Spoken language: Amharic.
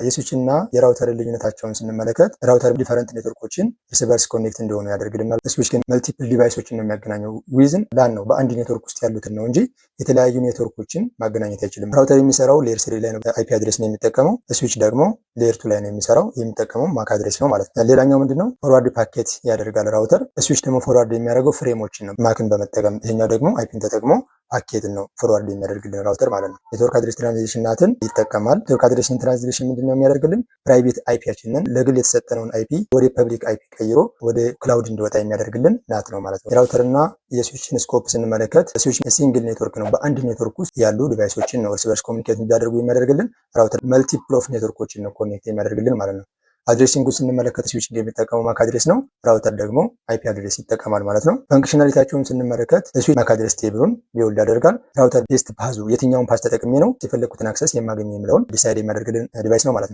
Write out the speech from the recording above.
የስዊች እና የራውተር ልዩነታቸውን ስንመለከት ራውተር ዲፈረንት ኔትወርኮችን እርስ በርስ ኮኔክት እንደሆኑ ያደርግልናል። ስዊች ግን መልቲፕል ዲቫይሶችን ነው የሚያገናኘው። ዊዝን ላን ነው በአንድ ኔትወርክ ውስጥ ያሉትን ነው እንጂ የተለያዩ ኔትወርኮችን ማገናኘት አይችልም። ራውተር የሚሰራው ሌየር 3 ላይ ነው አይፒ አድሬስ ነው የሚጠቀመው። ስዊች ደግሞ ሌየር 2 ላይ ነው የሚሰራው የሚጠቀመው ማክ አድሬስ ነው ማለት ነው። ሌላኛው ምንድነው ፎርዋርድ ፓኬት ያደርጋል ራውተር። ስዊች ደግሞ ፎርዋርድ የሚያደርገው ፍሬሞችን ነው ማክን በመጠቀም። ይሄኛው ደግሞ አይፒን ተጠቅሞ ፓኬትን ነው ፎርዋርድ የሚያደርግልን ራውተር ማለት ነው። ኔትወርክ አድሬስ ትራንዚሽን ናትን ይጠቀማል። ኔትወርክ አድሬስ ትራንዚሽን ምንድነው የሚያደርግልን ፕራይቬት አይፒያችንን ለግል የተሰጠነውን አይፒ ወደ ፐብሊክ አይፒ ቀይሮ ወደ ክላውድ እንዲወጣ የሚያደርግልን ናት ነው ማለት ነው። የራውተር እና የስዊችን ስኮፕ ስንመለከት ስዊች ሲንግል ኔትወርክ ነው። በአንድ ኔትወርክ ውስጥ ያሉ ዲቫይሶችን ነው እርስ በርስ ኮሚኒኬት እንዲያደርጉ የሚያደርግልን። ራውተር መልቲፕል ኦፍ ኔትወርኮችን ነው ኮኔክት የሚያደርግልን ማለት ነው። አድሬሲንጉ ስንመለከት ስዊች የሚጠቀመው ማክ አድሬስ ነው። ራውተር ደግሞ አይፒ አድሬስ ይጠቀማል ማለት ነው። ፈንክሽናሊቲያቸውን ስንመለከት ስዊች ማክ አድሬስ ቴብሉን ቢውልድ ያደርጋል። ራውተር ቤስት ፓዙ የትኛውን ፓዝ ተጠቅሜ ነው የፈለኩትን አክሰስ የማገኘው የሚለውን ዲሳይድ የሚያደርግልን ዲቫይስ ነው ማለት ነው።